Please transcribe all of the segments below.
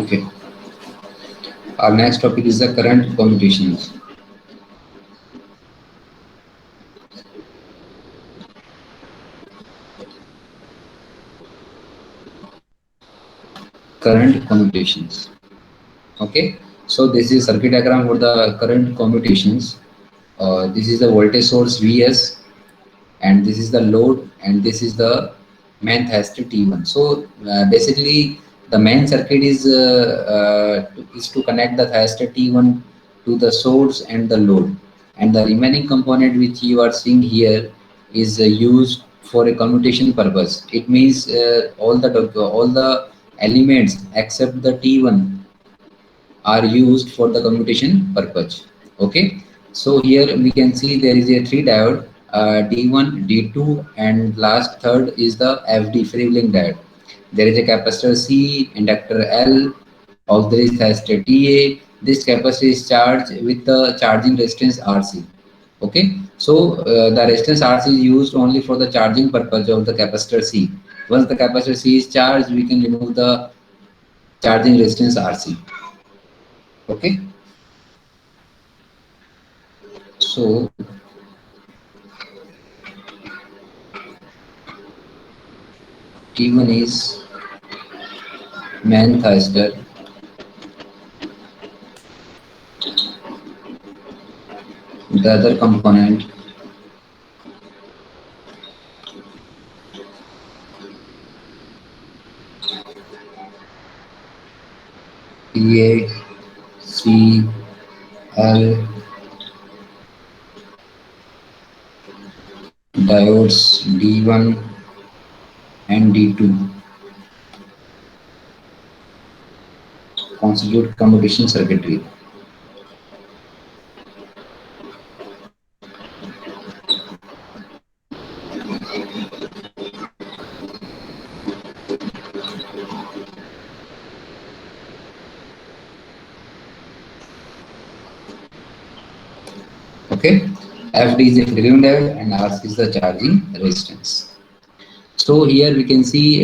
Okay. Our next topic is the current commutations. Current commutations. Okay. So this is circuit diagram for the current commutations. This is the voltage source Vs, and this is the load, and this is the main test T1. So basically, the main circuit is to connect the thermistor T1 to the source and the load, and the remaining component which you are seeing here is used for a commutation purpose. It means all the elements except the T1 are used for the commutation purpose. Okay, so here we can see there is a three diode, D1, D2, and last third is the FD, freewheeling diode. There is a capacitor C, inductor L, auxiliary thermistor TA. This capacitor is charged with the charging resistance RC. Okay, so the resistance RC is used only for the charging purpose of the capacitor C. Once the capacitor C is charged, we can remove the charging resistance RC. Okay, so T1 is main thyristor, the other component PA, C, L, diodes D1 and D2 constitute commutation circuitry. Okay, FD is a freewheeling diode and RC is the charging resistance. So here we can see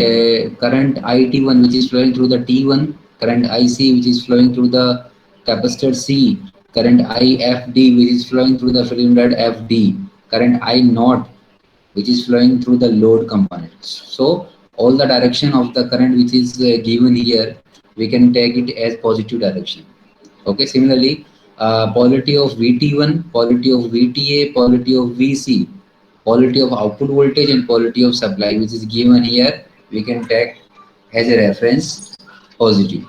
current IT1 which is flowing through the T1, current IC which is flowing through the capacitor C, current IFD which is flowing through the freewheeling diode FD, current I naught which is flowing through the load components. So all the direction of the current which is given here, we can take it as positive direction. Okay, similarly, polarity of VT1, polarity of VTA, polarity of VC, polarity of output voltage and polarity of supply which is given here, we can take as a reference positive.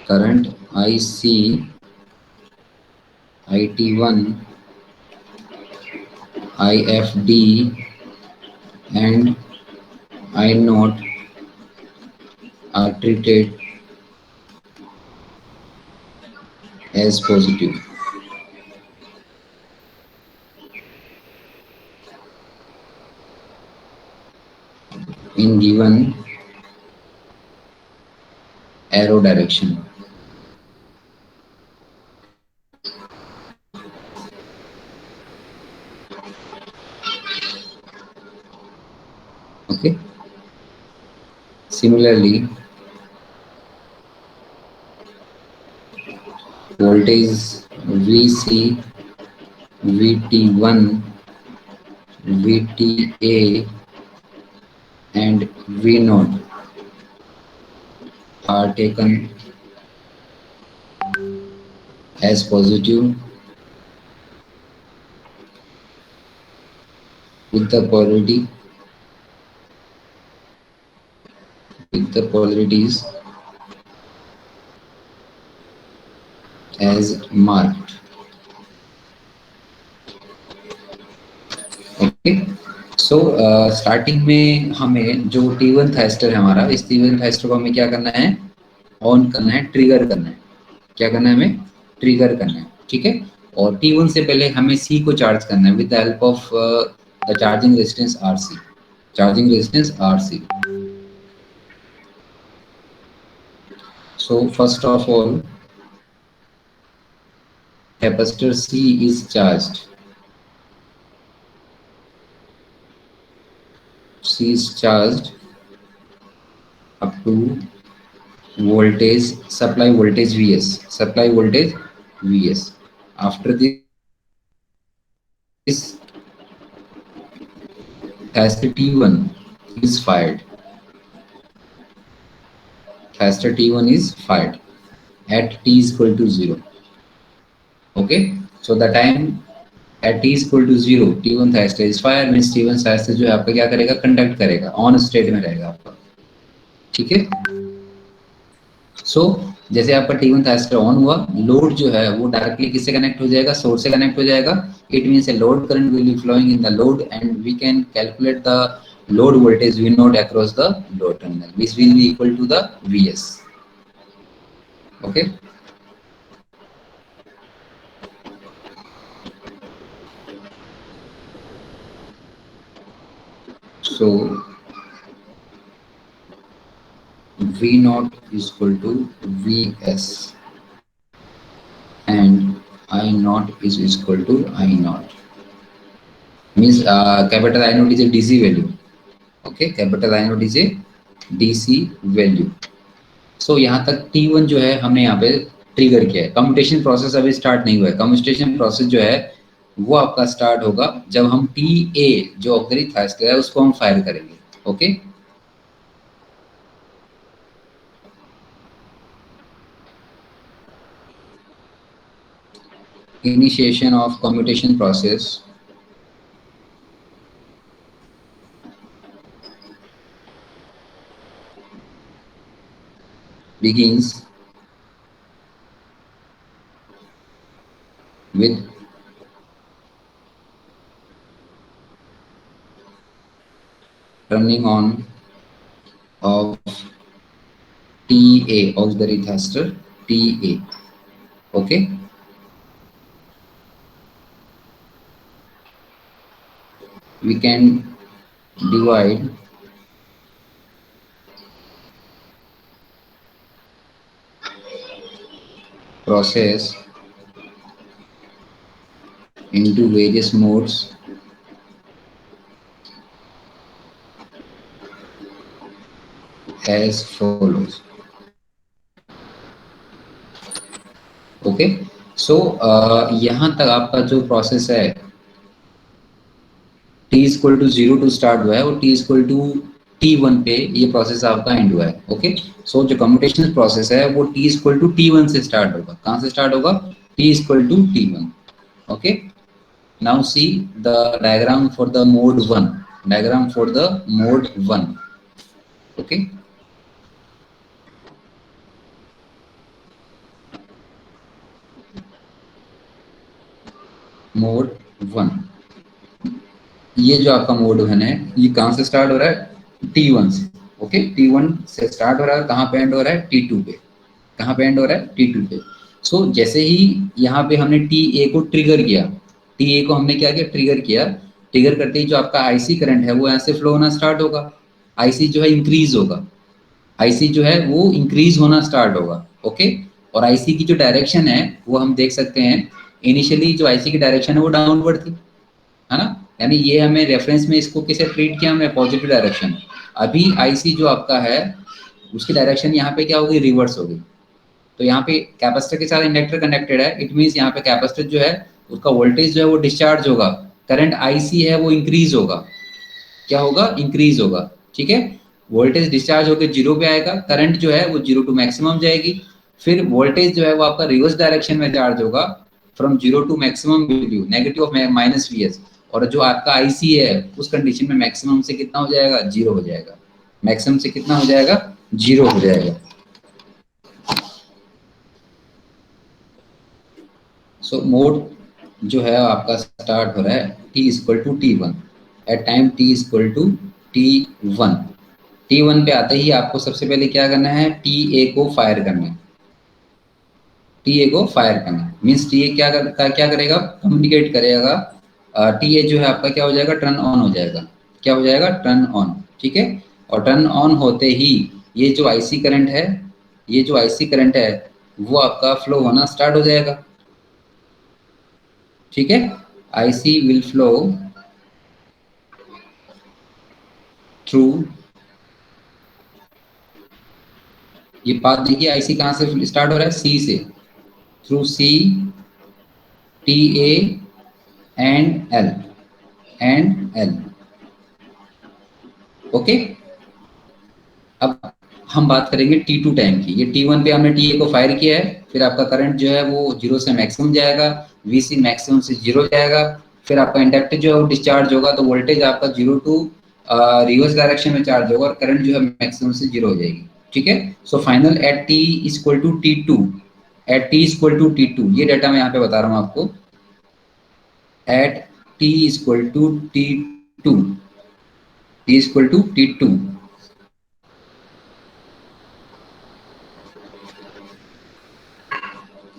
Current IC, IT1, IFD and I naught are treated as positive. In given arrow direction. Okay. Similarly, voltage VC, VT1, VTA and V naught are taken as positive with the polarities as marked. Okay, so starting में हमें जो T1 Thurstone है हमारा, इस T1 Thurstone को हमें क्या करना है, ऑन करना है, ट्रिगर करना है. क्या करना है हमें, ट्रिगर करना है. ठीक है, और T1 से पहले हमें C को चार्ज करना है with the help of the charging resistance RC. Charging resistance RC. So first of all, capacitor C is charged. C is charged up to voltage, supply voltage Vs, supply voltage Vs. After this, thermistor T1 is fired. Thermistor T1 is fired at t is equal to 0. Okay, so the time at t is equal to 0, T1 thermistor is fired, means T1 thermistor जो है आपका क्या करेगा, conduct करेगा, on state में रहेगा आपका. ठीक है. सो जैसे आपका T1 थर्मिस्टर ऑन हुआ, लोड जो है वो डायरेक्टली किससे कनेक्ट हो जाएगा, सोर्स से कनेक्ट हो जाएगा. It means a load current will be flowing in the load and we can calculate the load voltage V naught across the load terminal, which will be equal to the Vs. Okay. So V naught is equal to Vs and I naught is equal to I naught. Means capital I naught is a DC value. Okay, capital I naught is a DC value. So यहाँ तक T1 जो है हमने यहाँ पे trigger किया है. Commutation process अभी स्टार्ट नहीं हुआ है. कम्यूटेशन प्रोसेस जो है वो आपका स्टार्ट होगा जब हम TA जो ऑक्सिलरी थर्मिस्टर है उसको हम फायर करेंगे. Okay. Initiation of commutation process begins with turning on of TA, auxiliary thermistor TA. Okay. We can divide process into various modes as follows. Okay. So यहाँ तक आपका जो प्रोसेस है t equal to 0 to start हुआ है और t equal to T1 पे ये प्रोसेस आपका एंड हुआ है. ओके. सो जो कम्यूटेशन प्रोसेस है वो t इक्वल टू T1 से स्टार्ट होगा. कहाँ से स्टार्ट होगा, t equal to T1. Okay. Now see the diagram for the mode 1. Diagram for the mode 1. Okay. Mode 1, ये जो आपका मोड 1 है ये कहाँ से स्टार्ट हो रहा है, T1 से. ओके. T1 से स्टार्ट हो रहा है, कहाँ पे एंड हो रहा है, T2 पे. कहाँ पे एंड हो रहा है, T2 पे. सो जैसे ही यहाँ पे हमने TA को ट्रिगर किया, TA को हमने क्या किया, ट्रिगर किया. ट्रिगर करते ही जो आपका IC करंट है वो यहाँ से फ्लो होना स्टार्ट होगा. IC जो है इंक्रीज होगा. IC जो है वो इंक्रीज होना स्टार्ट होगा. ओके. और IC की जो डायरेक्शन है वो हम देख सकते हैं, इनिशियली जो IC की डायरेक्शन है वो डाउनवर्ड थी, है ना. यानी ये हमें रेफरेंस में इसको कैसे ट्रीट किया हमने, पॉजिटिव डायरेक्शन. अभी IC जो आपका है उसकी डायरेक्शन यहाँ पे क्या होगी, रिवर्स होगी. तो यहाँ पे कैपेसिटर के साथ इंडक्टर कनेक्टेड है. इट मीन्स यहाँ पे कैपेसिटर जो है उसका वोल्टेज जो है वो डिस्चार्ज होगा. करंट IC है वो इंक्रीज होगा. क्या होगा, इंक्रीज होगा. ठीक है. वोल्टेज डिस्चार्ज होकर 0 पे आएगा. करंट जो है वो 0 टू मैक्सिमम जाएगी. फिर वोल्टेज जो है वो आपका रिवर्स डायरेक्शन में चार्ज होगा, from 0 to maximum value negative of minus Vs. और जो आपका IC है उस कंडीशन में मैक्सिमम से कितना हो जाएगा, 0 हो जाएगा. मैक्सिमम से कितना हो जाएगा, 0 हो जाएगा. सो मोड जो है आपका स्टार्ट हो रहा है t equal to T1 at time t equal to T1. T1 पे आते ही आपको सबसे पहले क्या करना है, TA को फायर करना है. TA को फायर करना है मीन्स TA क्या करेगा, कम्युनिकेट करेगा. TA जो है आपका क्या हो जाएगा, टर्न ऑन हो जाएगा. क्या हो जाएगा, टर्न ऑन. ठीक है. और टर्न ऑन होते ही ये जो IC करंट है, ये जो IC करंट है वो आपका फ्लो होना स्टार्ट हो जाएगा. ठीक है. IC विल फ्लो थ्रू, ये पाथ देखिए आईसी कहाँ से स्टार्ट हो रहा है, सी से, through C, T A and L, and L. Okay, अब हम बात करेंगे T2 टाइम की। ये T1 पे हमने TA को फायर किया है, फिर आपका करंट जो है वो जीरो से मैक्सिमम जाएगा, VC मैक्सिमम से जीरो जाएगा, फिर आपका इंडक्टर जो है वो डिस्चार्ज होगा, तो वोल्टेज आपका जीरो टू रिवर्स डायरेक्शन में चार्ज होगा और करंट जो है मैक्सिमम से जीरो हो जाएगी। ठीक है, so final at T equal to T2, at T equal to T2, ये डाटा मैं यहाँ पे बता रहा हूँ आपको, at T equal to T2, T equal to T2,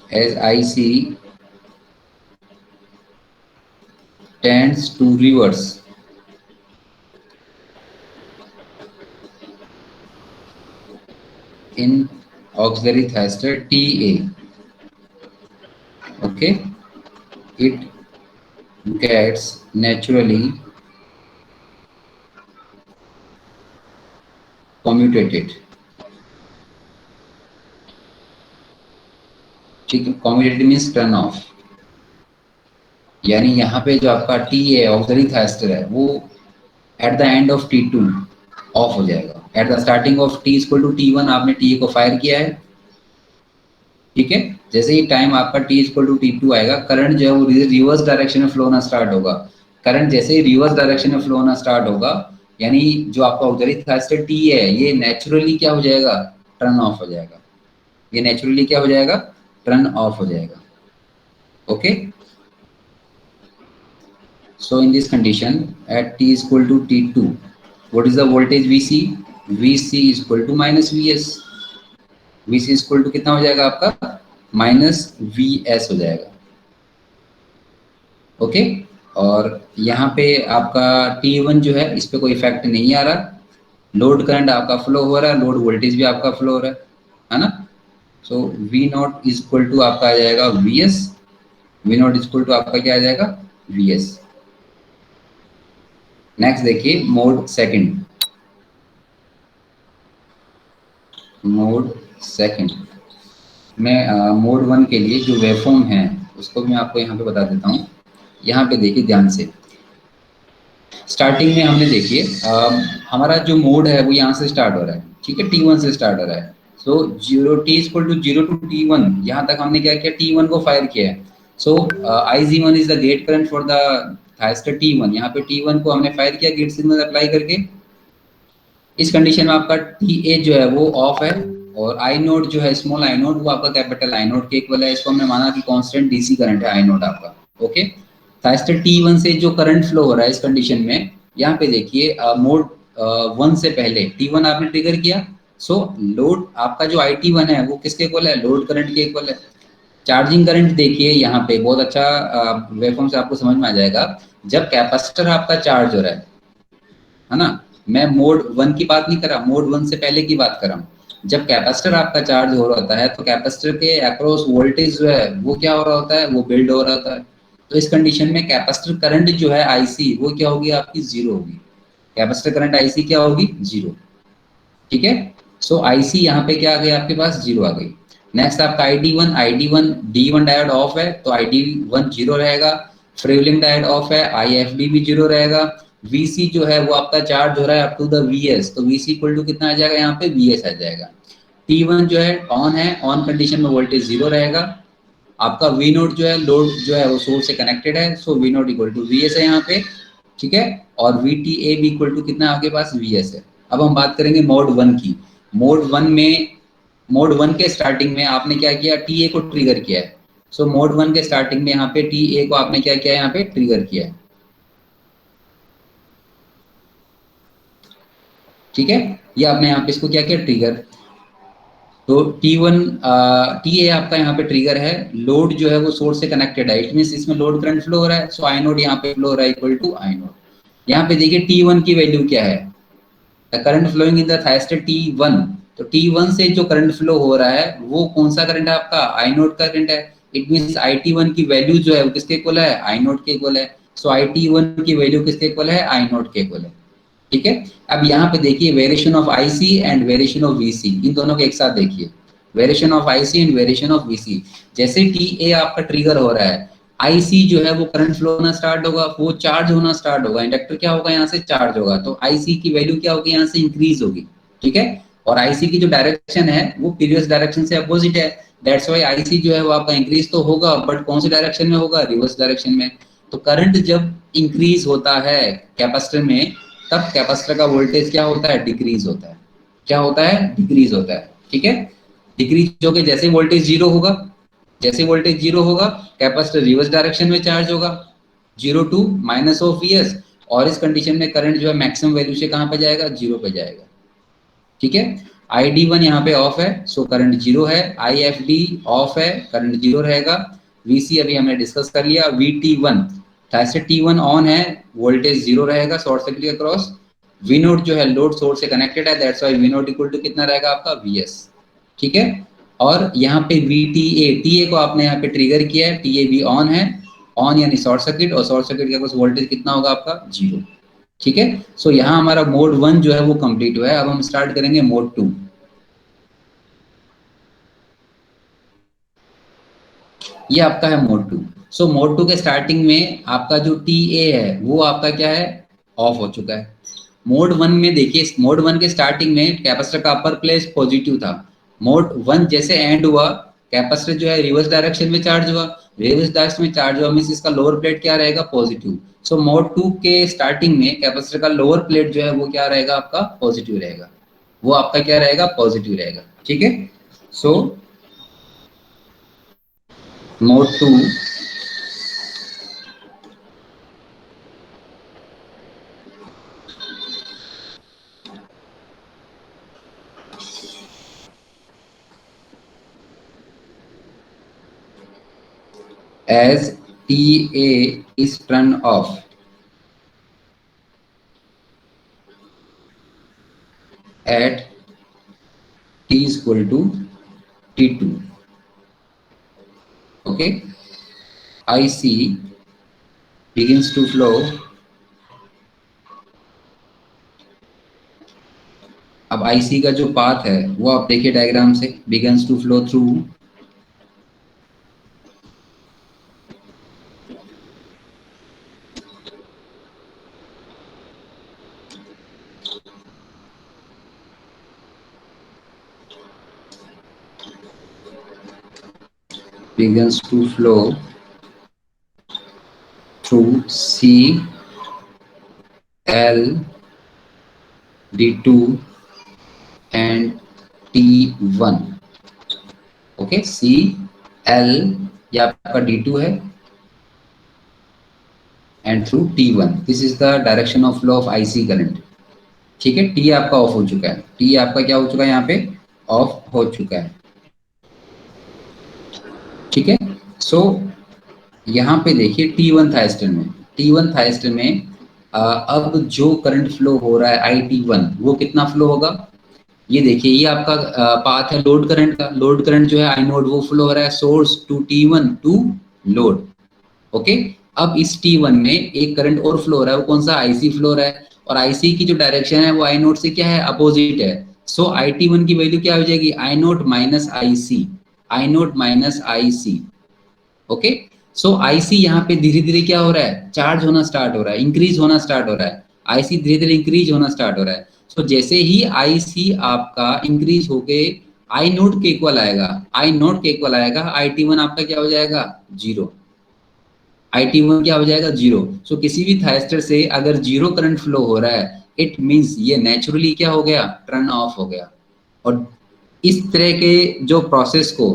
as IC tends to reverse in auxiliary thyristor TA. Okay, it gets naturally commutated. ठीक है, commutated means turn off, यानी यहाँ पे जो आपका टी है ऑक्सिलरी थायस्टर है वो at the end of T2 off हो जाएगा। At the starting of T equal to T1 आपने TA को फायर किया है, ठीक है, जैसे ही टाइम आपका T इक्वल टू T2 आएगा, करंट जो है वो रिवर्स डायरेक्शन में फ्लो होना स्टार्ट होगा। करंट जैसे ही रिवर्स डायरेक्शन में फ्लो होना स्टार्ट होगा, यानी जो आपका ऑक्सिलरी थायस्टर T है ये नेचुरली क्या हो जाएगा, टर्न ऑफ हो जाएगा। ये नेचुरली क्या हो जाएगा, टर्न ऑफ हो जाएगा। Okay, so in this condition at T is equal to T2, what is the voltage VC? VC is equal to minus VS, VC is equal to कितना हो जाएगा आपका, माइनस VS हो जाएगा। ओके, और यहाँ पे आपका T1 जो है इस पे कोई इफेक्ट नहीं आ रहा, लोड करंट आपका फ्लो हो रहा है, लोड वोल्टेज भी आपका फ्लो हो रहा है ना। So V naught is equal to आपका आ जाएगा VS, V naught is equal to आपका क्या आ जाएगा, VS। नेक्स्ट देखिए मोड सेकंड, मोड सेकंड में मोड वन के लिए जो वेवफॉर्म है उसको भी मैं आपको यहाँ पे बता देता हूँ। यहाँ पे देखिए ध्यान से, स्टार्टिंग में हमने देखिए हमारा जो मोड है वो यहाँ से स्टार्ट हो रहा है, ठीक है, T1 से स्टार्ट हो रहा है। So zero T equal to zero to T1, यहाँ तक हमने क्या किया, T1 को फायर किया है। So IG1 is the gate current for the thyristor T1, यहाँ पे T1 को हमने फायर किया गेट सिग्नल अप्लाई करके। इस कंडीशन में आपका TA जो है वो ऑफ है, और आई नोट जो है स्मॉल आई नोट वो आपका कैपिटल आई नोट के इक्वल है। इसको हमने माना कि कांस्टेंट डीसी करंट है आई नोट आपका। ओके, थायस्टर T1 से जो करंट फ्लो हो रहा है इस कंडीशन में, यहाँ पे देखिए मोड वन से पहले T1 आपने ट्रिगर किया, सो लोड आपका जो IT1 है वो किसके इक्वल है, लोड करंट के इक्वल है। चार्जिंग करंट देखिए यहाँ पे बहुत अच्छा वेवफॉर्म से आपको समझ में आ जाएगा। जब कैपेसिटर आपका चार्ज हो रहा है ना, मैं मोड वन की बात नहीं कर रहा, मोड वन से पहले की बात कर रहा हूँ। जब कैपेसिटर आपका चार्ज हो रहा होता है तो कैपेसिटर के अक्रॉस वोल्टेज जो है वो क्या हो रहा होता है, वो बिल्ड हो रहा होता है। तो इस कंडीशन में कैपेसिटर करंट जो है आईसी वो क्या होगी आपकी, जीरो होगी। कैपेसिटर करंट आईसी क्या होगी, जीरो। ठीक है, सो आईसी यहाँ पे क्या आ गई आपके पास, जीरो आ गई। नेक्स्ट आपका ID1 D1 डायोड ऑफ है तो ID1 जीरो रहेगा, फ्रीव्हीलिंग डायोड ऑफ है, IFB भी जीरो रहेगा। VC जो है वो आपका चार्ज हो रहा है अप टू द VS, तो VC इक्वल टू कितना आ जाएगा, यहाँ पे VS आ जाएगा। T1 जो है ऑन है, ऑन कंडीशन में वोल्टेज जीरो रहेगा। आपका V नोट जो है, लोड जो है वो सोर्स से कनेक्टेड है, so V naught equal to VS है यहाँ पे, ठीक है। और VTA भी इक्वल टू कितना आपके पास, VS है। अब हम बात करेंगे मोड वन की। मोड वन में, मोड वन के स्टार्टिंग में आपने क्या किया, TA को ट्रिगर किया है। सो मोड वन के स्टार्टिंग में यहाँ पे TA को आपने क्या किया, यहाँ पे ट्रिगर किया है, ठीक है। ये आपने यहाँ पे इसको क्या किया, ट्रिगर। तो T1 TA आपका यहाँ पे ट्रिगर है, लोड जो है वो सोर्स से कनेक्टेड है, इट मींस इसमें लोड करंट फ्लो हो रहा है, सो आई नोड यहाँ पे फ्लो हो रहा है इक्वल टू आई नोड। यहाँ पे देखिए T1 की वैल्यू क्या है, the current flowing in the thyristor T1। तो T1 से जो करंट फ्लो हो रहा है वो कौन सा करंट है आपका, आई नोट का करंट है। इट मींस IT1 की वैल्यू जो है वो किसके इक्वल है, आई नोट के इक्वल है। सो IT1 की वैल्यू किसके इक्वल है, आई नोट के इक्वल है। ठीक है। अब यहाँ पे देखिए variation of IC and variation of VC, इन दोनों को एक साथ देखिए, variation of IC and variation of VC. जैसे टी ए आपका ट्रिगर हो रहा है, आईसी जो है वो करंट फ्लो होना स्टार्ट होगा, वो चार्ज होना स्टार्ट होगा, इंडक्टर क्या होगा यहाँ से चार्ज होगा, तो आईसी की वैल्यू क्या होगी यहाँ से इंक्रीज होगी। ठीक है। और आईसी की जो डायरेक्शन है वो प्रीवियस डायरेक्शन से अपोजिट है, दैट्स व्हाई आईसी जो है वो आपका इंक्रीज तो होगा, बट कौन सी डायरेक्शन में होगा, रिवर्स डायरेक्शन में। तो करंट जब इंक्रीज होता है कैपेसिटर में, तब कैपेसिटर का वोल्टेज क्या होता है, डिक्रीज होता है। क्या होता है, डिक्रीज होता है। ठीक है। डिक्रीज होके जैसे वोल्टेज जीरो होगा, जैसे वोल्टेज जीरो होगा, कैपेसिटर रिवर्स डायरेक्शन में चार्ज होगा, zero to minus of VS, और इस कंडीशन में करंट जो है मैक्सिमम वैल्यू से कहां पे जाएगा, जीरो पे जाएगा। ठीक है। आई डी वन यहाँ पे ऑफ है, सो करंट जीरो है, आई एफ डी ऑफ है, करंट जीरो रहेगा। वीसी अभी हमने डिस्कस कर लिया, वी टी वन, ऐसे टी वन ऑन है, वोल्टेज जीरो रहेगा शॉर्ट सर्किट के क्रॉस। वी नोट जो है लोड सोर्स से कनेक्टेड है, that's why V naught equal to कितना रहेगा आपका, वी एस। ठीक है। और यहाँ पे वी टी ए को आपने यहाँ पे ट्रिगर किया है, टी ए भी ऑन है, ऑन यानी शॉर्ट सर्किट, और शॉर्ट सर्किट के क्रॉस वोल्टेज कितना होगा आपका, जीरो। ठीक है। सो यहाँ हमारा मोड वन जो है वो कंप्लीट हुआ है, अब हम स्टार्ट करेंगे मोड टू। ये आपका है mode two. So mode two के स्टार्टिंग में आपका जो टी ए है वो आपका क्या है, ऑफ हो चुका है। मोड वन में देखिए, मोड वन के स्टार्टिंग में कैपेसिटर का अपर प्लेस पॉजिटिव था, मोड वन जैसे एंड हुआ, कैपेसिटर जो है रिवर्स डायरेक्शन में चार्ज हुआ, रिवर्स डायरेक्शन में चार्ज हुआ मीन्स इसका लोअर प्लेट क्या रहेगा, पॉजिटिव। सो मोड टू के स्टार्टिंग में कैपेसिटर का लोअर प्लेट जो है वो क्या रहेगा आपका, पॉजिटिव रहेगा, वो आपका क्या रहेगा, पॉजिटिव रहेगा। ठीक है। So mode two as TA is turned off at T is equal to T2. Okay, IC begins to flow. अब IC का जो पाथ है वो आप देखिए डायग्राम से, begins to flow through, begins to flow through C L D2 and T1. Okay, C L ये आपका D2 है and through T1, this is the direction of flow of IC current. ठीक है। टी आपका of हो चुका है, T आपका क्या हो चुका है, यहाँ पे ऑफ हो चुका है। ठीक है। सो यहाँ पे देखिए T1 थाइस्टर में, T1 थाइस्टर में अब जो करंट फ्लो हो रहा है IT1, वो कितना फ्लो होगा, ये देखिए, ये आपका पाथ है लोड करंट का, लोड करंट जो है आई नोड वो फ्लो हो रहा है source to T1 to load. Okay. अब इस T1 में एक करंट और फ्लो हो रहा है, वो कौन सा, IC फ्लो हो रहा है, और IC की जो डायरेक्शन है वो आई नोट से क्या है, अपोजिट है। सो IT1 की वैल्यू क्या हो जाएगी, I naught minus I C, I naught minus I C. Okay. So IC यहाँ पे धीरे धीरे क्या हो रहा है, चार्ज होना स्टार्ट हो रहा है, इंक्रीज होना स्टार्ट हो रहा है, आईसी धीरे धीरे इंक्रीज होना स्टार्ट हो रहा है। सो जैसे ही आईसी आपका इंक्रीज होके आई नोट के इक्वल आएगा, आई नोट के इक्वल आएगा, आई टी वन आपका क्या हो जाएगा, जीरो। आई टी वन क्या हो जाएगा, जीरो। सो किसी भी थाइस्टर से अगर जीरो करंट फ्लो हो रहा है, इट मींस ये नेचुरली क्या हो गया, टर्न ऑफ हो गया। और इस तरह के जो प्रोसेस को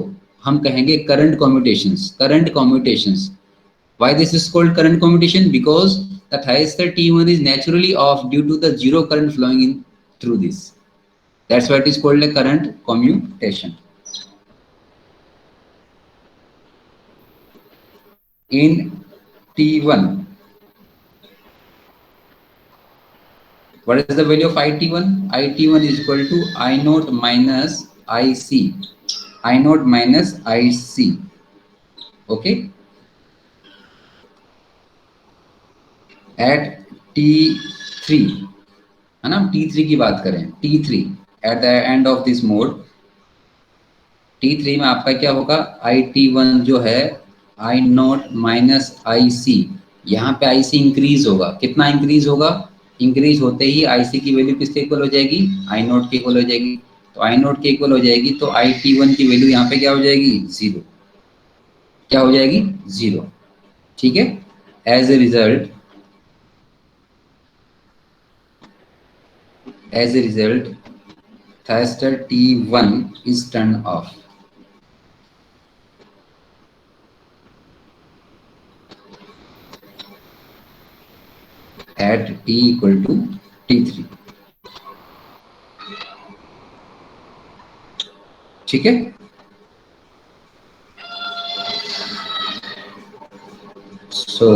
हम कहेंगे current commutations, current commutations. Why this is called current commutation? Because the thyristor T1 is naturally off due to the zero current flowing in through this. That's why it is called a current commutation. In T1, what is the value of IT1? IT1 is equal to I naught minus IC. I naught minus IC. Okay. At T3, है ना, T3 की बात करें, T3 eight the end of this mode, T3 में आपका क्या होगा, IT1 जो है आई नॉट माइनस आई सी, यहाँ पे आई सी इंक्रीज होगा, कितना इंक्रीज होगा, इंक्रीज होते ही आई सी की वैल्यू किसके इक्वल हो जाएगी, आई नॉट के इक्वल हो जाएगी। तो आई नॉट के इक्वल हो जाएगी तो IT1 की वैल्यू यहाँ पे क्या हो जाएगी, जीरो, क्या हो जाएगी, जीरो। ठीक है, as a result, as a result thyristor T1 is turned off at T equal to T3। ठीक है, so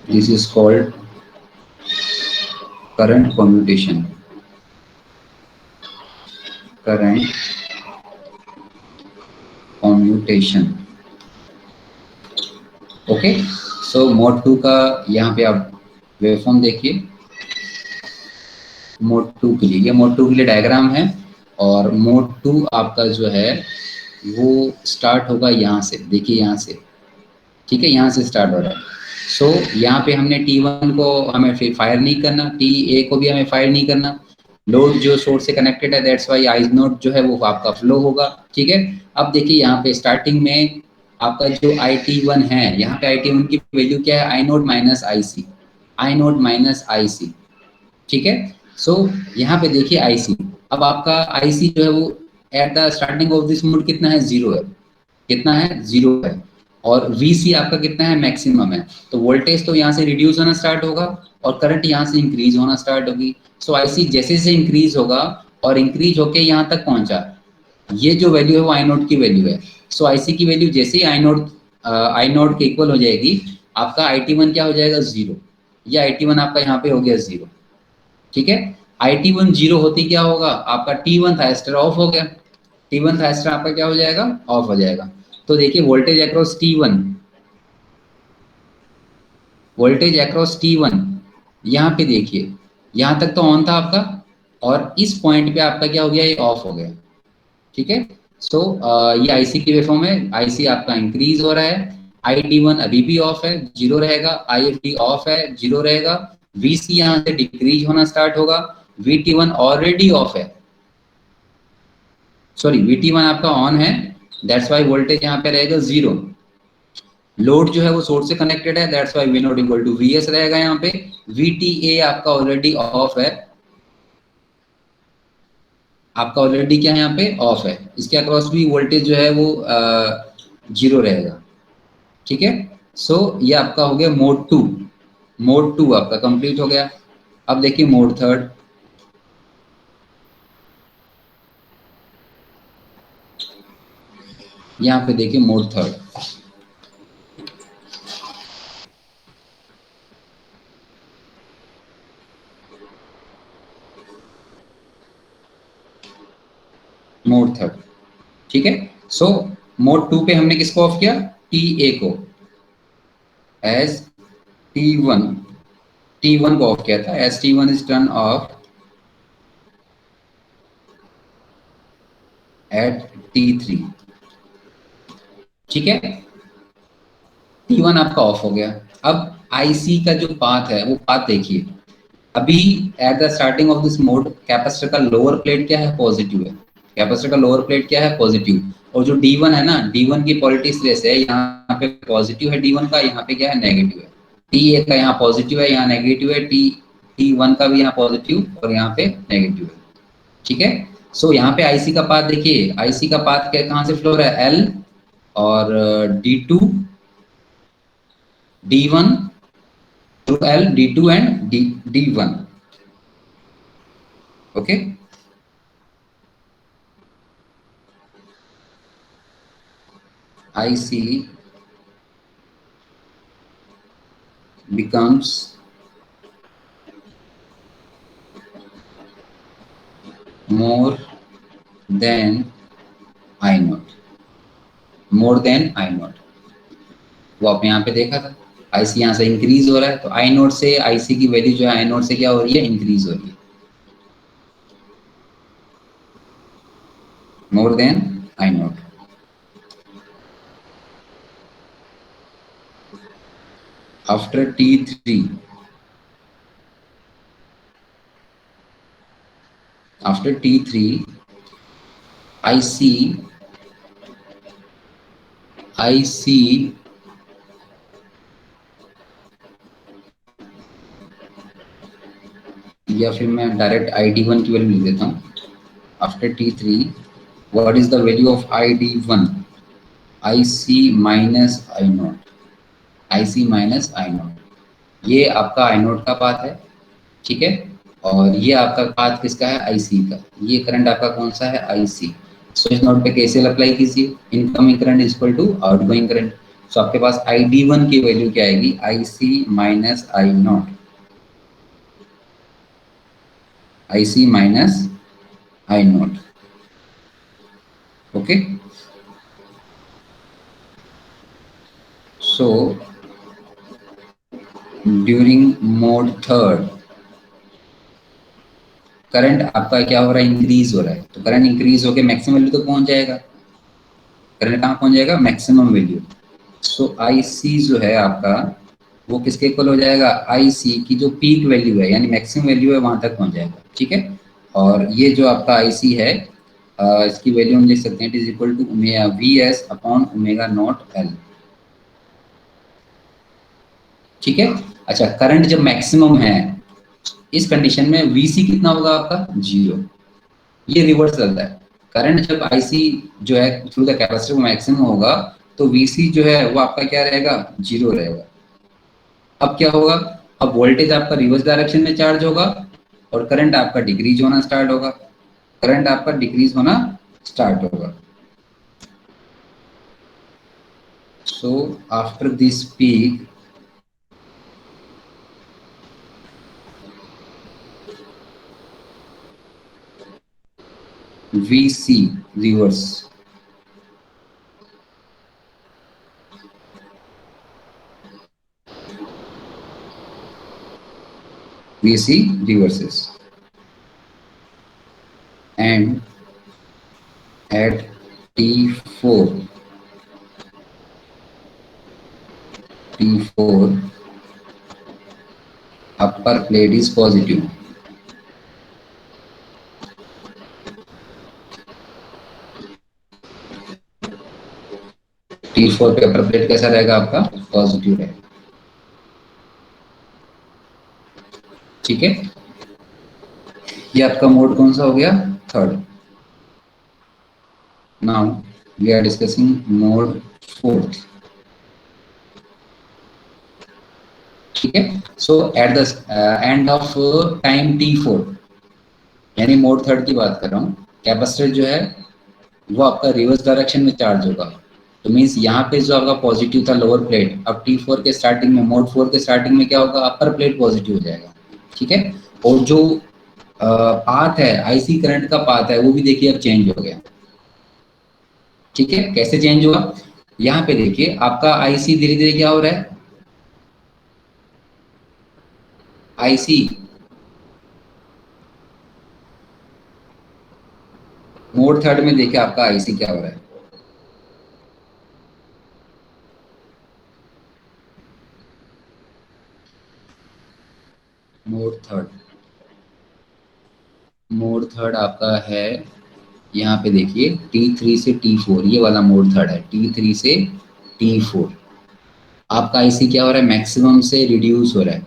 this is called current commutation, current commutation। Okay, so mode 2 का यहाँ पे आप वेवफॉर्म देखिए, मोड 2 के लिए, ये मोड 2 के लिए डायग्राम है, और मोड 2 आपका जो है वो स्टार्ट होगा यहाँ से, देखिए यहाँ से, ठीक है, यहाँ से स्टार्ट हो रहा है। सो यहाँ पे हमने T1 को हमें फिर फायर नहीं करना, TA को भी हमें फायर नहीं करना, लोड जो सोर्स से कनेक्टेड है, दैट्स वाई आई नोट जो है वो आपका फ्लो होगा। ठीक है, अब देखिए यहाँ पे स्टार्टिंग में आपका जो IT1 है, यहाँ पे IT1 की वैल्यू क्या है, I naught minus I C, I naught minus आई सी। ठीक है, सो यहाँ पे देखिए आईसी, अब आपका आईसी जो है वो at the starting of this mode कितना है, जीरो है, कितना है, जीरो है, और वीसी आपका कितना है, मैक्सिमम है। तो वोल्टेज तो यहाँ से रिड्यूस होना स्टार्ट होगा और करंट यहाँ से इंक्रीज होना स्टार्ट होगी। सो आईसी जैसे जैसे इंक्रीज होगा और इंक्रीज होके यहाँ तक पहुंचा, ये जो वैल्यू है वो आई नोट की वैल्यू है। सो आईसी की वैल्यू जैसे ही आई नोट के इक्वल हो जाएगी, आपका IT1 क्या हो जाएगा, जीरो, या IT1 आपका यहाँ पे हो गया जीरो। ठीक है, IT1 जीरो होती क्या होगा, आपका T1 थायस्टर ऑफ हो गया, T1 थायस्टर आपका क्या हो जाएगा, ऑफ हो जाएगा। तो देखिए voltage across T1, voltage across T1, यहाँ पे देखिए, यहाँ तक तो ऑन था आपका, और इस पॉइंट पे आपका क्या हो गया, ये ऑफ हो गया। ठीक है, सो ये आईसी की वेवफॉर्म है, आईसी आपका इंक्रीज हो रहा है, IT1 अभी भी ऑफ है, जीरो रहेगा, IFD ऑफ है, जीरो रहेगा, VC यहाँ से डिक्रीज होना स्टार्ट होगा, VT1 ऑलरेडी ऑफ है, सॉरी VT1 आपका ऑन है, दैट्स वाई वोल्टेज यहाँ पे रहेगा जीरो, लोड जो है वो सोर्स से कनेक्टेड है, that's why V naught equal to VS रहेगा यहाँ पे, VTA आपका ऑलरेडी ऑफ है, आपका ऑलरेडी क्या है यहाँ पे, ऑफ है, इसके अक्रॉस भी वोल्टेज जो है वो जीरो रहेगा। ठीक है, सो ये आपका हो गया मोड 2, मोड 2 आपका कंप्लीट हो गया। अब देखिए मोड थर्ड, यहाँ पे देखिए मोड थर्ड, मोड थर्ड। ठीक है, सो मोड 2 पे हमने किसको ऑफ किया, TA को, एज T1, T1 को ऑफ किया था, as T1 is turn off at T3। ठीक है, T1 आपका ऑफ हो गया। अब IC का जो पाथ है वो पाथ देखिए, अभी eight the starting of this mode capacitor का लोअर प्लेट क्या है, पॉजिटिव है, कैपेसिटर का लोअर प्लेट क्या है, पॉजिटिव, और जो D1 है ना, D1 की पोलैरिटी इस तरह से है, यहाँ पे पॉजिटिव है D1 का, यहाँ पे क्या है, नेगेटिव है, TA का यहाँ पॉजिटिव है, यहाँ नेगेटिव है, T1 का भी यहाँ पॉजिटिव और यहाँ पे नेगेटिव है। ठीक है, सो यहाँ पे आईसी का पाथ देखिए, आईसी का पाथ क्या, कहाँ से फ्लो रहा है, L और D2, D1 to L, D2 and D1। Okay, IC becomes more than I0, more than I0, वो आपने यहाँ पे देखा था, आईसी यहाँ से इंक्रीज हो रहा है, तो आई नोट से आईसी की वैल्यू जो है आई नोट से क्या हो रही है, इंक्रीज हो रही है, more than I naught. After T3, after T3, I see या फिर मैं डायरेक्ट ID1 की वैल्यू लिख देता हूँ. After T3, what is the value of ID1? IC minus I note, IC minus I note. ये आपका आई नोट का पाथ है, ठीक है, और ये आपका पाथ किसका है, आईसी का. ये करंट आपका कौन सा है, आईसी. सो इस नोट पे केसीएल अप्लाई कीजिए, incoming current is equal to outgoing current. So आपके पास ID1 की वैल्यू क्या आएगी, IC minus I naught, IC minus I naught. Okay, so during mode third current आपका क्या हो रहा है, इंक्रीज हो रहा है. तो करंट इंक्रीज होकर मैक्सिमम वैल्यू तक पहुंच जाएगा. करंट कहाँ पहुंच जाएगा, मैक्सिमम वैल्यू. सो आई सी जो है आपका, वो किसके इक्वल हो जाएगा, आई सी की जो पीक वैल्यू है यानी मैक्सिमम वैल्यू है वहां तक पहुंच जाएगा. ठीक है, और ये जो आपका आई सी है, इसकी वैल्यू हम लिख सकते हैं, it is equal to V S upon omega naught L. ठीक है. अच्छा, करंट जब मैक्सिमम है इस कंडीशन में वीसी कितना होगा आपका, जीरो. ये रिवर्स चलता है. करंट जब आईसी जो है थ्रू द कैपेसिटर मैक्सिमम होगा, तो वीसी जो है वो आपका क्या रहेगा, जीरो रहेगा. अब क्या होगा, अब वोल्टेज आपका रिवर्स डायरेक्शन में चार्ज होगा और करंट आपका डिक्रीज होना स्टार्ट होगा, करंट आपका डिक्रीज होना स्टार्ट होगा. So after this peak VC reverse, VC reverses, and at T4 upper plate is positive. T4 पे अपर प्लेट कैसा रहेगा आपका, पॉजिटिव रहेगा. ठीक है, ये आपका मोड कौन सा हो गया, third. Now we are discussing mode fourth. ठीक है, so at the end of time T4, यानी मोड थर्ड की बात कर रहा हूँ, कैपेसिटर जो है वो आपका रिवर्स डायरेक्शन में चार्ज होगा. तो मीन्स यहाँ पे जो आपका पॉजिटिव था लोअर प्लेट, अब T4 के स्टार्टिंग में, मोड 4 के स्टार्टिंग में क्या होगा, अपर प्लेट पॉजिटिव हो जाएगा. ठीक है, और जो पाथ है, आईसी करंट का पाथ है, वो भी देखिए अब चेंज हो गया. ठीक है, कैसे चेंज हुआ, यहाँ पे देखिए आपका आईसी धीरे धीरे क्या हो रहा है, आईसी मोड थर्ड में देखिए आपका आईसी क्या हो रहा है, मोड थर्ड आपका है, यहाँ पे देखिए T3 से T4, ये वाला मोड थर्ड है, T3 से T4 आपका आईसी क्या हो रहा है, मैक्सिमम से रिड्यूस हो रहा है.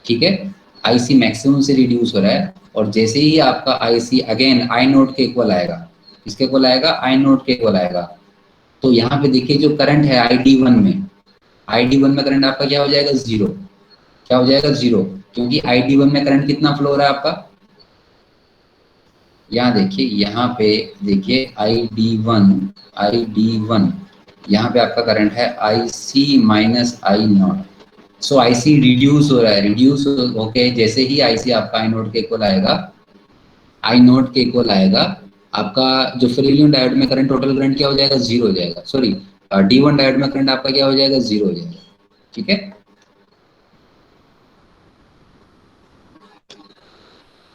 ठीक है, आईसी मैक्सिमम से रिड्यूस हो रहा है, और जैसे ही आपका आईसी अगेन आई नोट के इक्वल आएगा, किसके इक्वल आएगा, आई नोट के इक्वल आएगा, तो यहाँ पे देखिए जो करंट है ID1 में करंट आपका क्या हो जाएगा, जीरो. क्या हो जाएगा, जीरो, क्योंकि ID1 में करंट कितना फ्लो हो रहा है आपका, यहाँ देखिए, यहाँ पे देखिए ID1 यहाँ पे आपका करंट है IC minus I not. So IC reduce हो रहा है, रिड्यूस होके जैसे ही आईसी आपका आई नोट के इक्वल आएगा, आपका जो फ्रीव्हीलिंग डायोड में करंट, टोटल करंट क्या हो जाएगा, जीरो हो जाएगा. सॉरी, D1 डायोड में करंट आपका क्या हो जाएगा, जीरो हो जाएगा. ठीक है,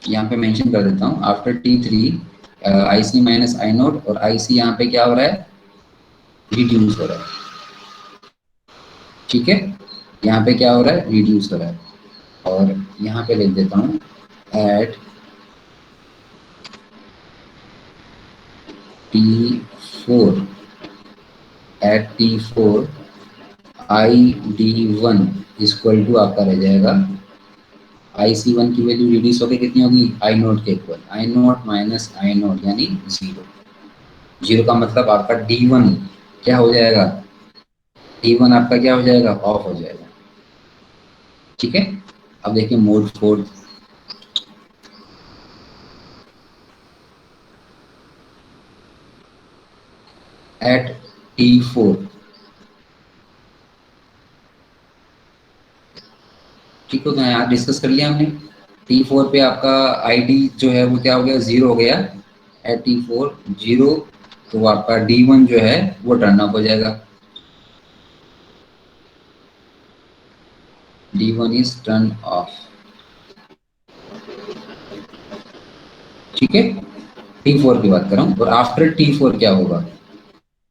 यहाँ पे मेंशन कर देता हूँ, after T3 I C minus I note, और आई सी यहाँ पे क्या हो रहा है, रिड्यूस हो रहा है। ठीक है, यहाँ पे क्या हो रहा है, रिड्यूस हो रहा है। और यहाँ पे लिख देता हूँ at T4, at T4 I D one equal to आपका रह जाएगा, आई सी वन की वैल्यू रिड्यूस होकर कितनी होगी, आई नोट के equal, I naught minus I naught यानी जीरो। जीरो का मतलब आपका डी वन क्या हो जाएगा, डी वन आपका क्या हो जाएगा, ऑफ हो जाएगा। ठीक है, अब देखिए मोड 4, एट T4। ठीक हो, तो यहाँ डिस्कस कर लिया हमने। T4 पे आपका आईडी जो है वो क्या हो गया, जीरो हो गया, एट T4 जीरो, तो आपका D1 जो है वो टर्न अप हो जाएगा, D1 इज टर्न ऑफ। ठीक है, T4 की बात कर रहा हूँ। और आफ्टर T4 क्या होगा,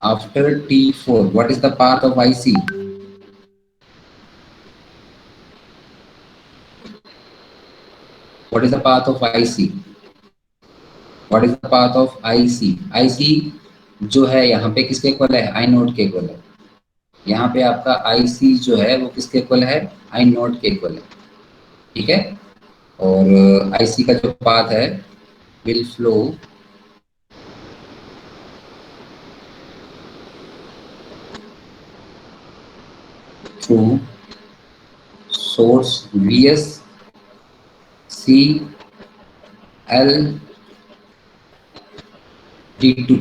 after T4 what is the path of IC, what is the path of IC, what is the path of IC, IC जो है यहाँ पे किसके इक्वल है, आई नोट के इक्वल है। यहाँ पे आपका IC जो है वो किसके इक्वल है, आई नोट के इक्वल है। ठीक है, और IC का जो पाथ है will flow through source VS C L T2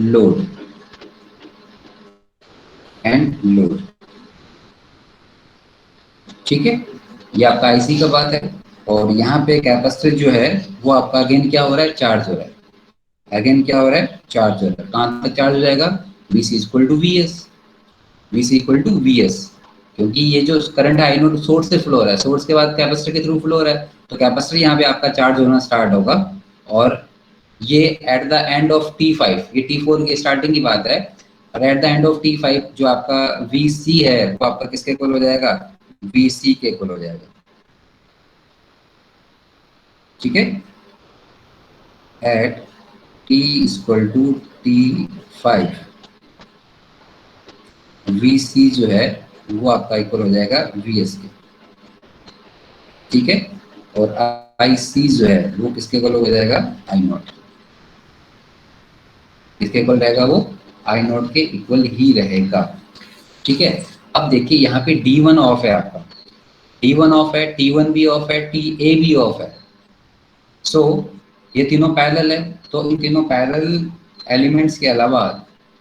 load and load. ठीक है, ये आपका आईसी का बात है। और यहाँ पे कैपेसिटर जो है वो आपका अगेन क्या हो रहा है, चार्ज हो रहा है, अगेन क्या हो रहा है, चार्ज हो रहा है। कहाँ तक चार्ज हो जाएगा, VC equal to VS, VC equal to VS, क्योंकि ये जो करंट है आई नोट सोर्स से फ्लो हो रहा है, सोर्स के बाद कैपेसिटर के थ्रू फ्लो हो रहा है, तो कैपेसिटर यहाँ पे आपका चार्ज होना स्टार्ट होगा। और ये eight the end of T5, ये T4 की स्टार्टिंग की बात है, और eight the end of T5 जो आपका VC है वो आपका किसके इक्वल हो जाएगा, VC के इक्वल हो जाएगा। ठीक है, at T equal to T5 VC जो है वो आपका इक्वल हो जाएगा VS के। ठीक है, और IC जो है वो किसके इक्वल हो जाएगा, आई नोट, किसके इक्वल रहेगा वो, आई नोट के इक्वल ही रहेगा। ठीक है, अब देखिए यहाँ पे D1 ऑफ है आपका, D1 ऑफ है, T1 भी ऑफ है, TA भी ऑफ है। सो ये तीनों पैरेलल है, तो इन तीनों पैरेलल एलिमेंट्स के अलावा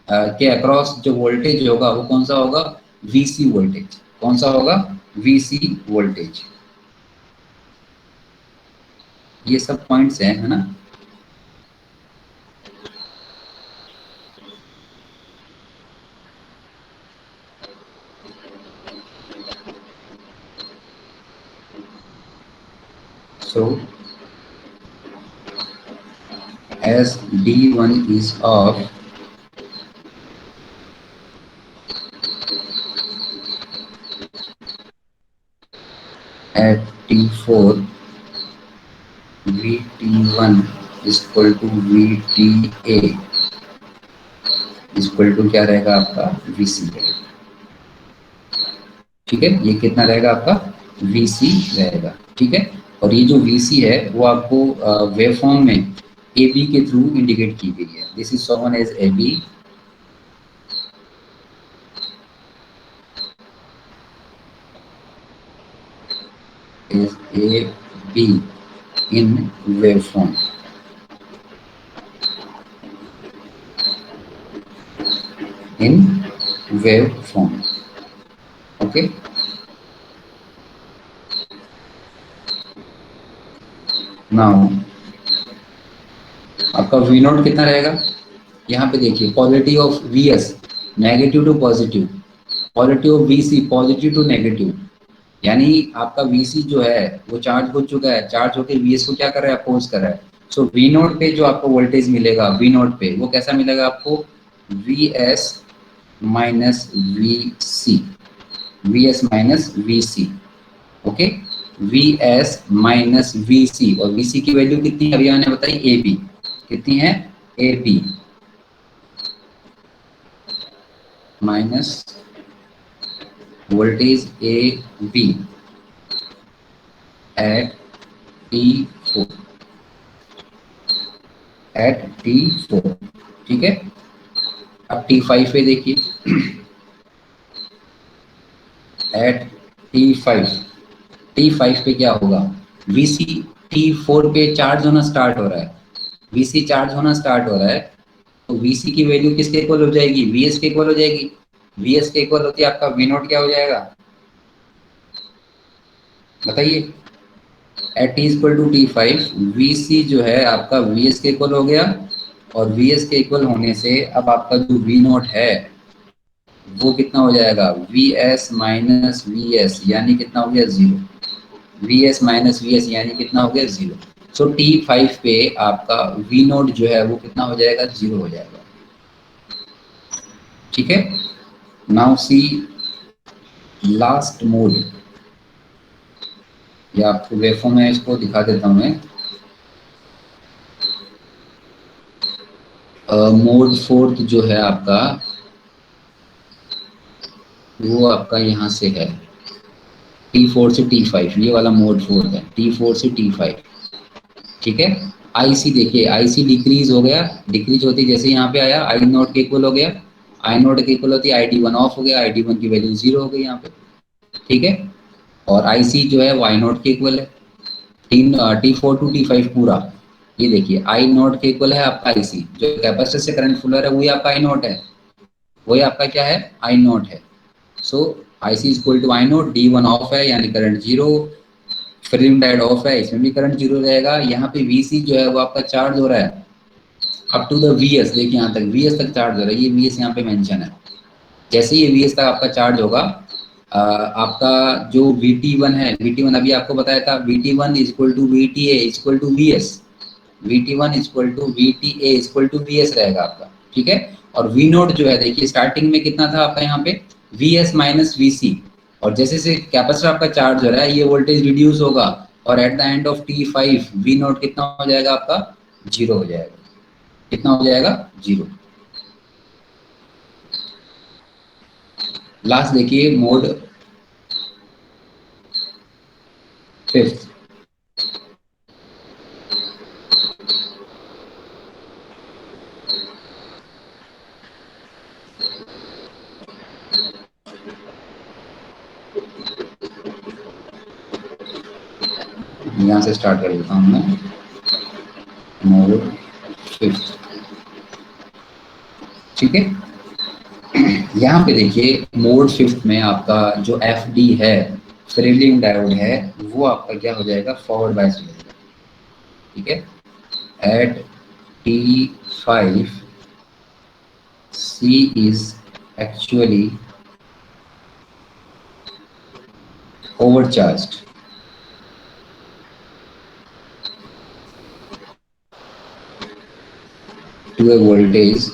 के अक्रॉस जो वोल्टेज होगा वो कौन सा होगा, VC वोल्टेज। कौन सा होगा, VC वोल्टेज। ये सब पॉइंट्स हैं, है ना। सो as D1 is off, at T4 VT1 is equal to VTA equal to क्या रहेगा आपका, VC रहेगा। ठीक है, ये कितना रहेगा आपका, VC रहेगा। ठीक है, और ये जो VC है वो आपको वेव फॉर्म में AB के थ्रू इंडिकेट की गई है। This is shown as AB, is AB in wave form। in wave form, okay। Now आपका V नोट कितना रहेगा, यहाँ पे देखिए positive of VS negative to positive, positive of VC positive to negative, यानी आपका VC जो है वो चार्ज हो चुका है, चार्ज होकर VS को क्या कर रहा है, अपोज कर रहा है। सो V नोट पे जो आपको वोल्टेज मिलेगा V नोट पे, वो कैसा मिलेगा आपको, VS minus VC, VS minus VC। Okay, VS minus VC, और VC की वैल्यू कितनी है अभी मैंने बताई, AB। कितनी है, AB minus voltage AB at T4, at T4। ठीक है, अब T5 पे देखिए, एट T5, T5 पे क्या होगा, VC T4 पे चार्ज होना स्टार्ट हो रहा है, VC चार्ज होना स्टार्ट हो रहा है, तो VC की वैल्यू किसके इक्वल हो जाएगी, VS के इक्वल हो जाएगी। VS के इक्वल होती है आपका V नोट, क्या हो जाएगा बताइए, at T equal to T5, VC जो है आपका VS के इक्वल हो गया, और VS के इक्वल होने से अब आपका जो V नोट है वो कितना हो जाएगा, VS माइनस VS, यानी कितना हो गया, जीरो। VS माइनस VS यानी कितना हो गया, जीरो। सो T5 पे आपका V नोट जो है वो कितना हो जाएगा, जीरो हो जाएगा। ठीक है, नाउ सी लास्ट मोड, या आपको वेफॉर्म में इसको दिखा देता हूं मैं। मोड फोर्थ जो है आपका, वो आपका यहाँ से है T4 से T5, ये वाला मोड फोर्थ है, T4 से T5। ठीक है, आईसी देखिए, आईसी डिक्रीज हो गया, डिक्रीज होती जैसे यहाँ पे आया आई नोट के इक्वल हो गया, आई नोट के इक्वल होती ID1 ऑफ हो गया, ID1 की वैल्यू जीरो हो गई यहाँ पे। ठीक है, और आईसी जो है वो आई नोट के इक्वल है, T4 टू T5 पूरा। ये देखिए आई नोट के इक्वल है आपका आईसी, जो कैपेसिटर से करंट फ्लो है वही आपका आई नोट है, वही आपका क्या है, आई नोट है। So IC equal to I naught, D1 off है यानी current zero, film diode off है इसमें भी करंट जीरो रहेगा। यहाँ पे VC जो है वो आपका चार्ज हो रहा है अप टू द VS, देखिए यहाँ तक VS तक चार्ज हो रहा है, ये VS यहाँ पे मेंशन है। जैसे ये VS तक आपका चार्ज होगा, आपका जो VT1 है, VT1 अभी आपको बताया था, VT1 equal to VTA equal to VS, VT1 equal to VTA equal to VS रहेगा आपका। ठीक है, और V नोट जो है देखिए स्टार्टिंग में कितना था आपका यहाँ पे, VS माइनस VC, और जैसे जैसे कैपेसिटर आपका चार्ज हो रहा है ये वोल्टेज रिड्यूस होगा, और eight the end of T5 V naught कितना हो जाएगा आपका, जीरो हो जाएगा। कितना हो जाएगा, जीरो। लास्ट देखिए मोड फिफ्थ, यहाँ से स्टार्ट कर देता हूँ मैं, मोड फिफ्थ। ठीक है, यहाँ पे देखिए मोड फिफ्थ में आपका जो FD है, फ्रीलिंग डायोड है, वो आपका क्या हो जाएगा, फॉरवर्ड बायस हो जाएगा। ठीक है, eight T5 C is actually overcharged to a voltage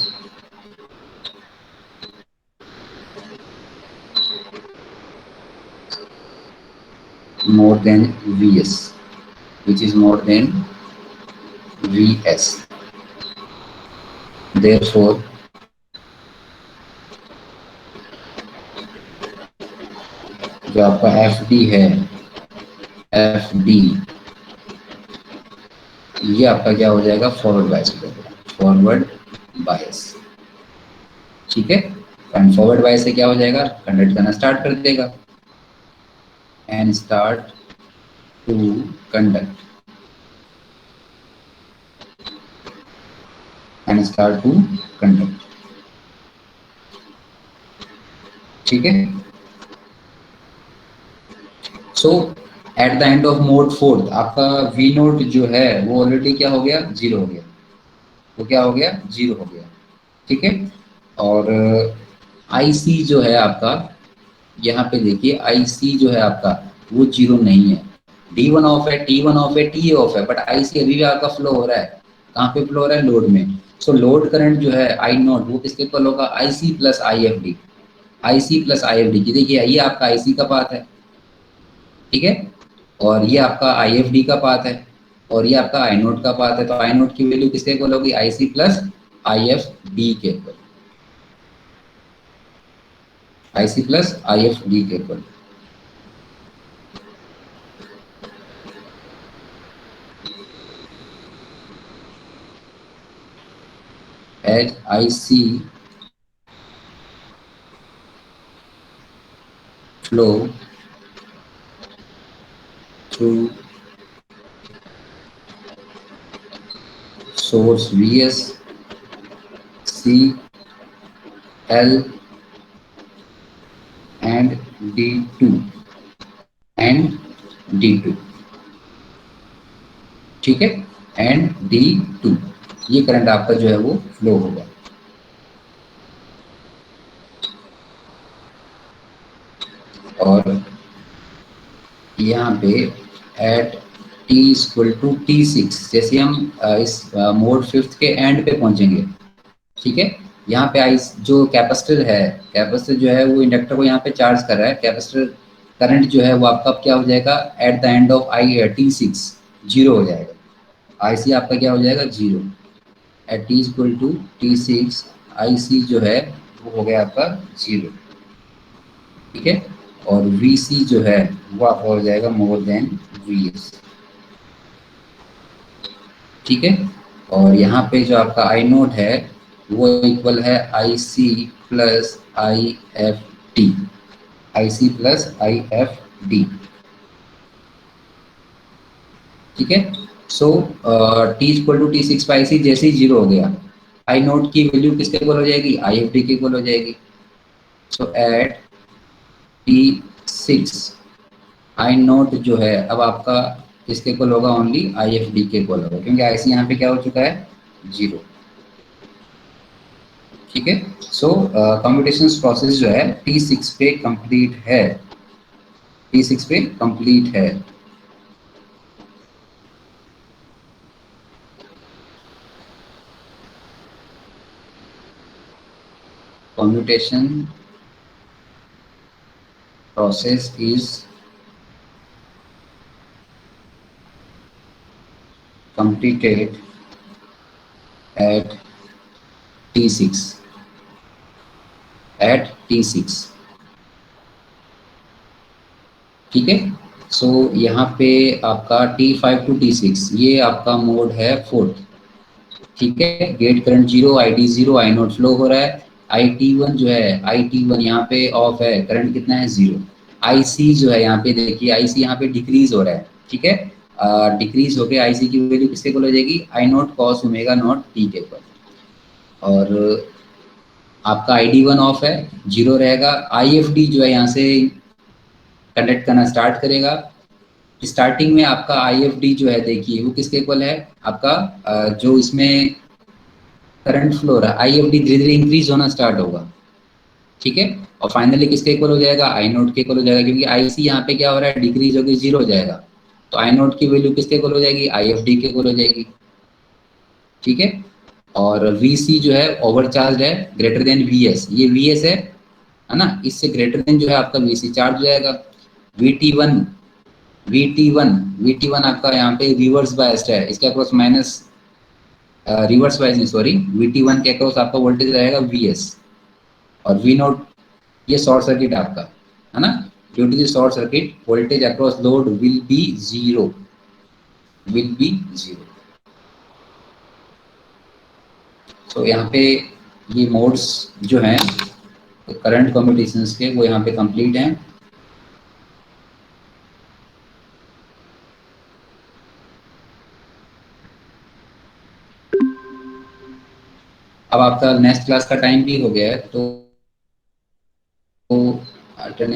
more than VS, which is more than VS. Therefore, जो आपका FD है, FD ये आपका क्या हो जाएगा, फॉरवर्ड बायस हो जाएगा, फॉरवर्ड बायस। ठीक है, एंड फॉरवर्ड बायस से क्या हो जाएगा, कंडक्ट करना स्टार्ट कर देगा, and start to conduct, and start to conduct. ठीक है, so at the end of mode fourth आपका V नोट जो है वो ऑलरेडी क्या हो गया, जीरो हो गया, वो क्या हो गया, जीरो हो गया। ठीक है, और IC जो है आपका, यहाँ पे देखिए IC जो है आपका वो जीरो नहीं है। D1 ऑफ है, T1 ऑफ है, टी ऑफ है, बट आईसी अभी भी आपका फ्लो हो रहा है। कहाँ पे फ्लो हो रहा है? लोड में। सो लोड करंट जो है आई नॉट, वो किसके इक्वल होगा? IC plus I F D. IC plus I F D की, देखिए ये आपका आईसी का पाथ है, ठीक है, और ये आपका आई एफ डी का पाथ है, और ये आपका आई नोट का पाथ है। तो आई नोट की वैल्यू किसके इक्वल होगी? IC plus I F D के equal. IC plus I F D के equal. As I C flow through source Vs, C, L and D2 and D2, ठीक है, एंड D2, ये current आपका जो है वो फ्लो होगा। और यहाँ पे eight t equal to T6, जैसे हम इस मोड फिफ्थ के एंड पे पहुंचेंगे, ठीक है, यहाँ पे आई जो कैपेसिटर है, कैपेसिटर जो है वो इंडक्टर को यहाँ पे चार्ज कर रहा है। कैपेसिटर करंट जो है वो आपका क्या हो जाएगा? At the end of I T6 zero हो जाएगा। आईसी आपका क्या हो जाएगा? Zero. At T equal to T6 IC जो है वो हो गया आपका जीरो, ठीक है, और वीसी जो है वो आपका हो जाएगा मोर देन वीएस, ठीक है। और यहाँ पे जो आपका आई नोट है वो इक्वल है I C plus I F T. I C plus I F D, ठीक है। So T equal to T6 I C जैसे ही जीरो हो गया, आई नोट की वैल्यू किसके इक्वल हो जाएगी? आई एफ डी के इक्वल हो जाएगी। सो एट T6 आई नोट जो है अब आपका किसके इक्वल होगा? ओनली आई एफ डी के इक्वल होगा, क्योंकि आई सी यहाँ पे क्या हो चुका है? जीरो, ठीक है। सो कंप्यूटेशन प्रोसेस जो है T6 पे कंप्लीट है, T6 पे कंप्लीट है। Computation process is completed at T6, at T6, ठीक है। सो यहाँ पे आपका T5 टू T6 ये आपका मोड है फोर्थ, ठीक है। Gate current zero, I D zero, I naught flow हो रहा है। आई टी वन जो है, आई टी वन यहाँ पे ऑफ है, करंट कितना है? जीरो। आई सी जो है यहाँ पे देखिए, आई सी यहाँ पे डिक्रीज हो रहा है, ठीक है, डिक्रीज होके आई सी की वैल्यू किसके इक्वल हो जाएगी? I naught cos omega naught T के इक्वल। और आपका आई डी वन ऑफ है, जीरो रहेगा। आई एफ डी जो है यहाँ से कंडक्ट करना स्टार्ट करेगा। स्टार्टिंग में आपका आई एफ डी जो है देखिए वो किसके इक्वल है? आपका जो इसमें करंट फ्लो रहा है आई एफ डी धीरे धीरे इंक्रीज होना स्टार्ट होगा, ठीक है, और फाइनली किसके इक्वल हो जाएगा? आई नोट के इक्वल हो जाएगा, क्योंकि आई सी यहाँ पे क्या हो रहा है? डिक्रीज होकर जीरो हो जाएगा। तो आई नोट की वैल्यू किसके इक्वल हो जाएगी? आई एफ डी के इक्वल हो जाएगी, ठीक है। और वी सी जो है ओवरचार्ज है, ग्रेटर देन वी एस, ये वी एस है ना, इससे ग्रेटर देन जो है आपका वी सी चार्ज हो जाएगा। We T one, we T one, we T one आपका यहाँ पे रिवर्स बायस्ड है, इसके अक्रॉस माइनस, रिवर्स बायस नहीं सॉरी, वी टी वन के अक्रॉस आपका वोल्टेज रहेगा वी एस। और वी नोट ये शॉर्ट सर्किट आपका है ना, due to the short circuit voltage across load will be zero, will be zero. तो यहाँ पे ये मोड्स जो हैं करंट कम्यूटेशंस के वो यहाँ पे कंप्लीट हैं। अब आपका नेक्स्ट क्लास का टाइम भी हो गया है, तो